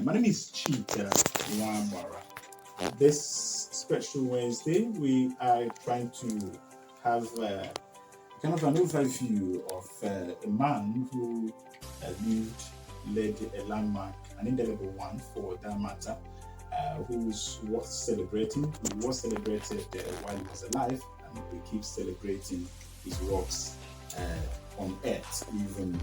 time. My name is Chita Nwambara. This special Wednesday, we are trying to have kind of an overview of a man who led a landmark, an indelible one for that matter, who was worth celebrating. He was celebrated while he was alive, and we keep celebrating his works on earth, even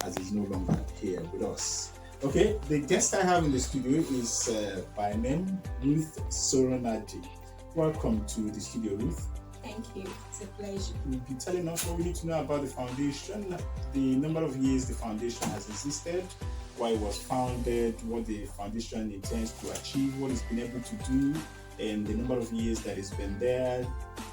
as he's no longer here with us. Okay, the guest I have in the studio is by name Ruth Soronnadi. Welcome to the studio, Ruth. Thank you. It's a pleasure. You'll be telling us what we need to know about the foundation, the number of years the foundation has existed, why it was founded, what the foundation intends to achieve, what it's been able to do, and the number of years that it's been there.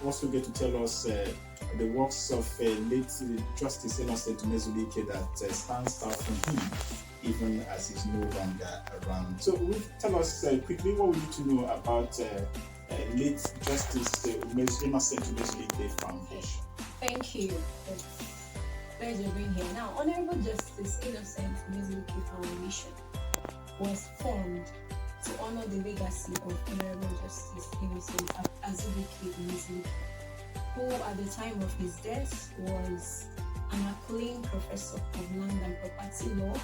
Also get to tell us the works of late Justice Innocent Umezulike that stands out from him, even as he's no longer around. So tell us quickly what we need to know about late Justice Innocent Umezulike Foundation. Thank you. It's a pleasure being here. Now, Honorable Justice Innocent Umezulike Foundation was formed to honor the legacy of Honorable Justice Innocent Umezulike, who at the time of his death was an acclaimed professor of land and property law.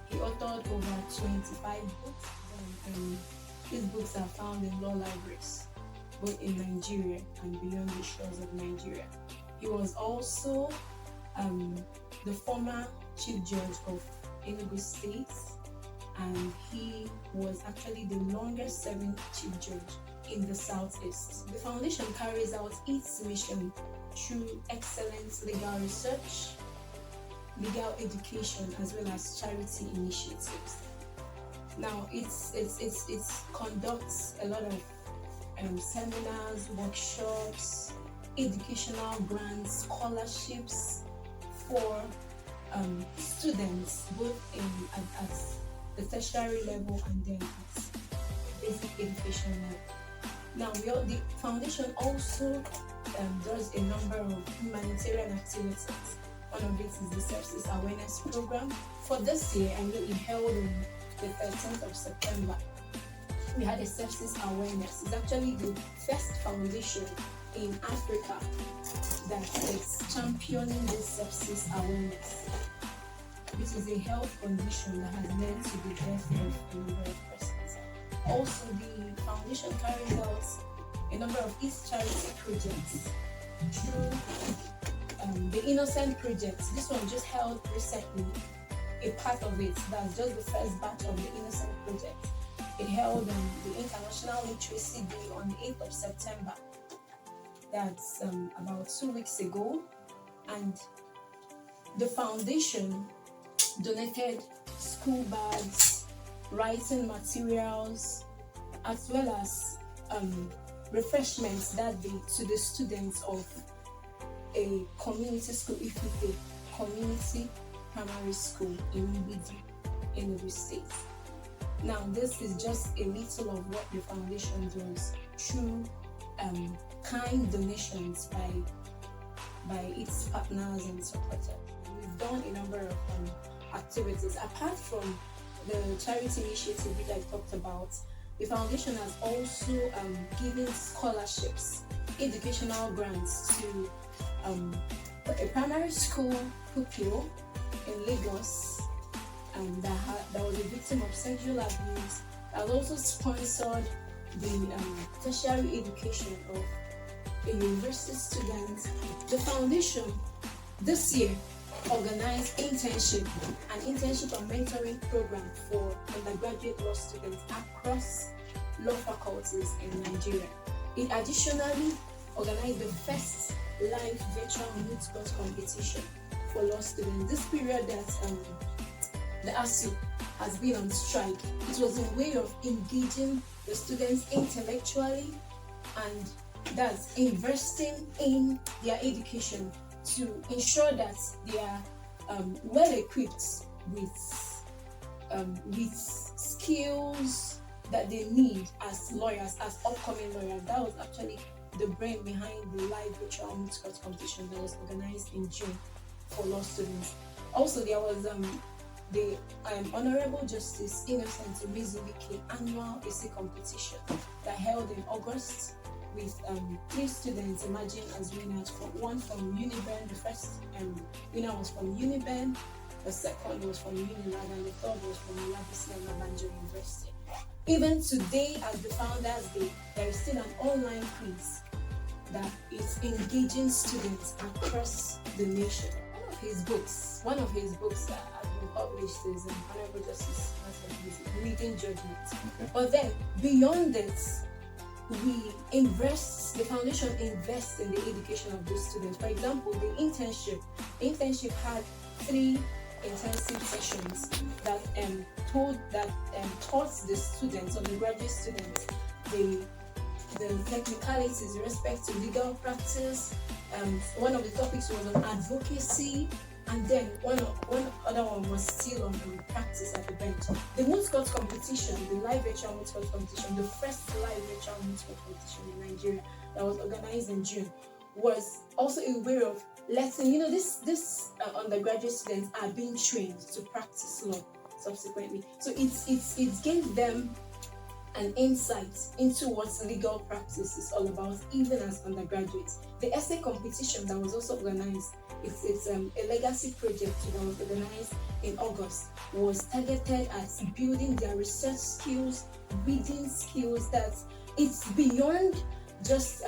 He authored over 25 books, and his books are found in law libraries, both in Nigeria and beyond the shores of Nigeria. He was also the former Chief Judge of Enugu State, and he was actually the longest serving Chief Judge in the Southeast. The foundation carries out its mission through excellent legal research, legal education, as well as charity initiatives. Now, it conducts a lot of seminars, workshops, educational grants, scholarships for students, both at the tertiary level and then at basic education level. Now, the foundation also does a number of humanitarian activities. One of it is the Sepsis Awareness Program. For this year, I know it held on the 13th of September. We had a sepsis awareness. It's actually the first foundation in Africa that is championing this sepsis awareness, which is a health condition that has led to the death of a number of persons. Also, the foundation carries out a number of its charity projects through the Innocent Project. This one just held recently. A part of it, that's just the first batch of the Innocent Project. It held the International Literacy Day on the 8th of September. That's about 2 weeks ago. And the foundation donated school bags, writing materials, as well as refreshments that day to the students of a community school, Ifufe Community Primary School in Enugu State. Now, this is just a little of what the foundation does through kind donations by its partners and supporters. We've done a number of activities. Apart from the charity initiative which I talked about, the foundation has also given scholarships, educational grants to a primary school pupil in Lagos that was a victim of sexual abuse. Has also sponsored the tertiary education of a university student. The foundation this year organized an internship and mentoring program for undergraduate law students across law faculties in Nigeria. It additionally organized the first live virtual moot court competition for law students. This period that the ASU has been on strike, it was a way of engaging the students intellectually and that's investing in their education to ensure that they are well equipped with skills that they need as lawyers, as upcoming lawyers. That was actually the brain behind the live virtual moot court competition that was organized in June for law students. Also, there was the Honorable Justice Innocent Umezulike annual essay competition that held in August, with 3 students emerging as winners. One from Uniben. The first winner was from Uniben, the second was from Unilag, and the third was from Labisi Banjo University. Even today, as the Founders Day, there is still an online quiz that is engaging students across the nation. One of his books that has been published is Honorable Justice Leading Judgment. Okay. But then, beyond this, the foundation invests in the education of those students. For example, the internship had 3 intensive sessions that taught the students, undergraduate students, the technicalities with respect to legal practice. One of the topics was on advocacy, and then one other one was still on practice at the bench. The moot court competition, the live virtual moot court competition, the first live virtual moot court competition in Nigeria that was organized in June, was also a way of letting this undergraduate students are being trained to practice law subsequently. So it gave them an insight into what legal practice is all about, even as undergraduates. The essay competition that was also organized, it's a legacy project that was organized in August, was targeted at building their research skills, reading skills. That it's beyond just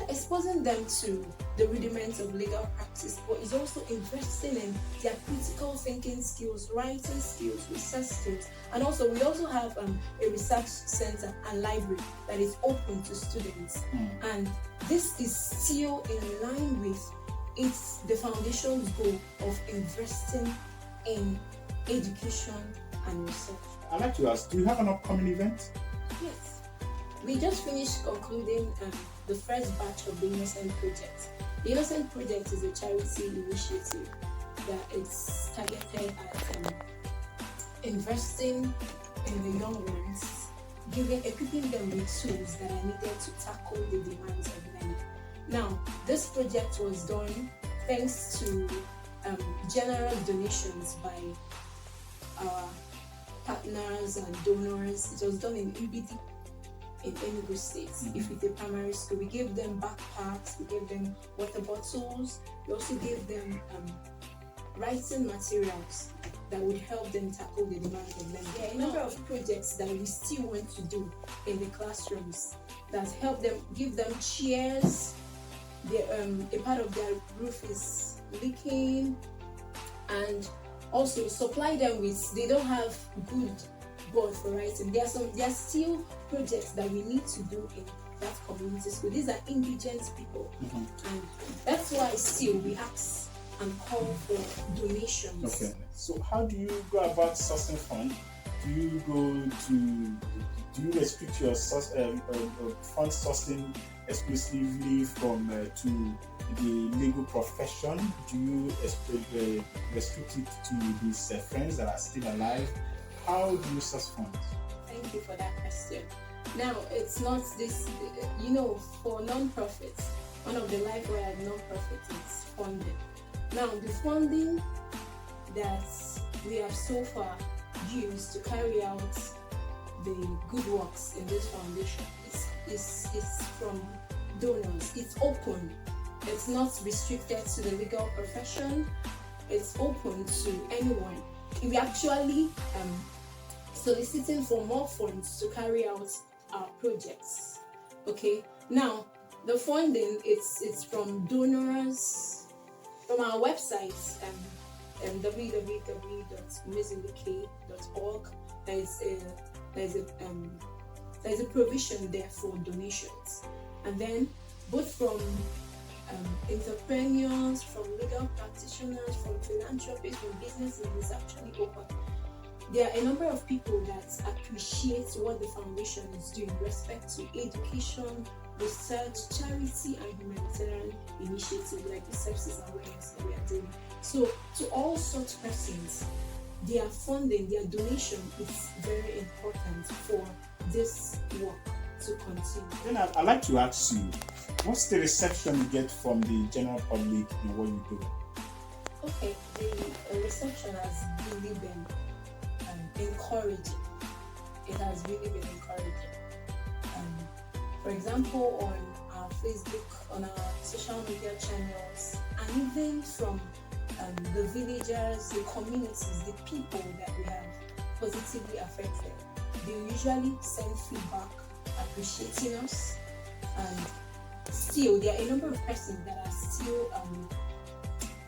exposing them to the rudiments of legal practice, but is also investing in their critical thinking skills, writing skills, research skills. And also we also have a research center and library that is open to students. And this is still in line with the foundation's goal of investing in education and research. I'd like to ask, do you have an upcoming event? Yes. We just finished concluding the first batch of the Innocent Project. The Innocent Project is a charity initiative that is targeted at investing in the young ones, equipping them with tools that are needed to tackle the demands of learning. Now, this project was done thanks to generous donations by our partners and donors. It was done in Ibidi in Enugu State, Ifite Primary School. We gave them backpacks, we gave them water bottles, we also gave them writing materials that would help them tackle the demands of learning. There are a number of projects that we still want to do in the classrooms that help them, give them chairs. A part of their roof is leaking, and also supply them with, they don't have good board for writing. There are still projects that we need to do in that community school. These are indigent people, and that's why still we ask and call for donations. Okay. So how do you go about sourcing funds? Do you restrict your fund sourcing exclusively from to the legal profession? Do you restrict it to these friends that are still alive? How do you source funds? Thank you for that question. Now, it's not this, for non-profits, one of the life-wired non-profits is funding. Now, the funding that we have so far used to carry out the good works in this foundation is from donors. It's open. It's not restricted to the legal profession. It's open to anyone. We actually soliciting for more funds to carry out our projects. Okay. Now, the funding it's from donors from our website, www.umezulike.org. There's a provision there for donations, and then both from entrepreneurs, from legal practitioners, from philanthropists, from businesses is actually open. There are a number of people that appreciate what the foundation is doing with respect to education, research, charity, and humanitarian initiatives like the sepsis awareness that we are doing. So to all such persons, their funding, their donation is very important for this work. to continue. Then I'd like to ask you, what's the reception you get from the general public in what you do? Okay, the reception has really been encouraging. It has really been encouraging. For example, on our Facebook, on our social media channels, and even from the villagers, the communities, the people that we have positively affected, they usually send feedback appreciating us. And still, there are a number of persons that are still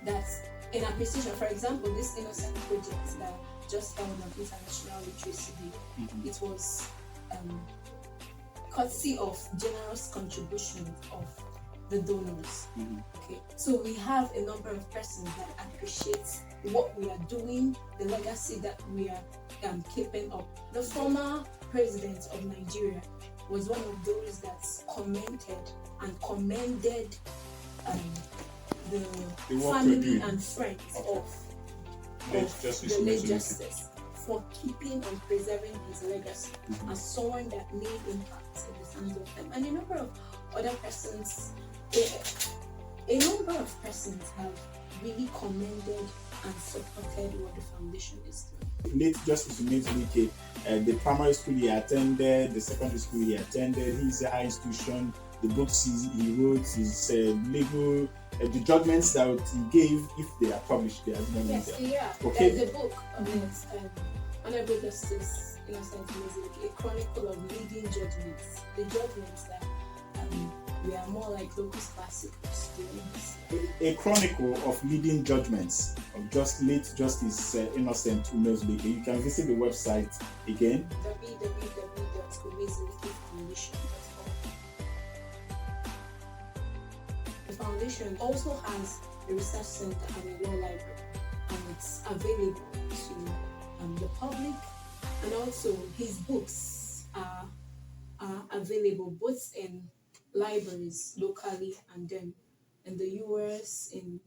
that's in appreciation. For example, this innocent project that just held on International Literacy Day, it was courtesy of generous contributions of the donors. Okay, so we have a number of persons that appreciate what we are doing, the legacy that we are keeping up. The former president of Nigeria was one of those that commented and commended the family and friends of the late Justice for keeping and preserving his legacy as someone that made impact in the hands of them. And a number of other persons, a number of persons have really commended and supported what the foundation is doing. Late Justice Umezulike, the primary school he attended, the secondary school he attended, his high institution, the books he wrote, his legal, the judgments that he gave, if they are published, they are yes, there. Yeah. Okay. There's a book of it, Honorable Justice Innocent Umezulike, a chronicle of leading judgments. The judgments that we are more like locus classicus doing. A chronicle of leading judgments of late Justice Innocent Umezulike. You can visit the website again. www.umezulikefoundation.org. The foundation also has a research center and a law library, and it's available to the public, and also his books are available both in libraries locally and then in the US, in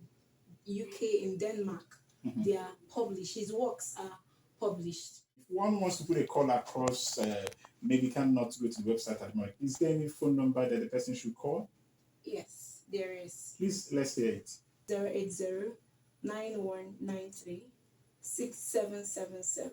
UK, in Denmark. They are published. His works are published. If one wants to put a call across, maybe cannot go to the website at Mark. Is there any phone number that the person should call? Yes, there is. Please, let's hear it. 080-9193-6777.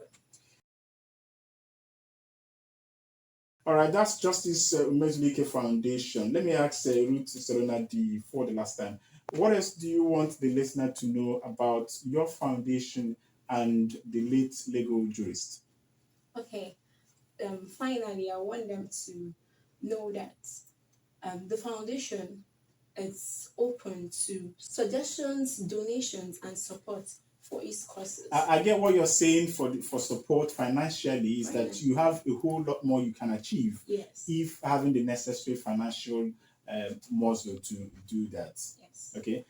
All right, that's Justice Umezulike Foundation. Let me ask Ruth Soronnadi for the last time. What else do you want the listener to know about your foundation and the late legal jurist? Okay. Finally, I want them to know that the foundation is open to suggestions, donations, and support for its causes. I get what you're saying for support financially is that you have a whole lot more you can achieve if having the necessary financial muscle to do that. Yes. Okay.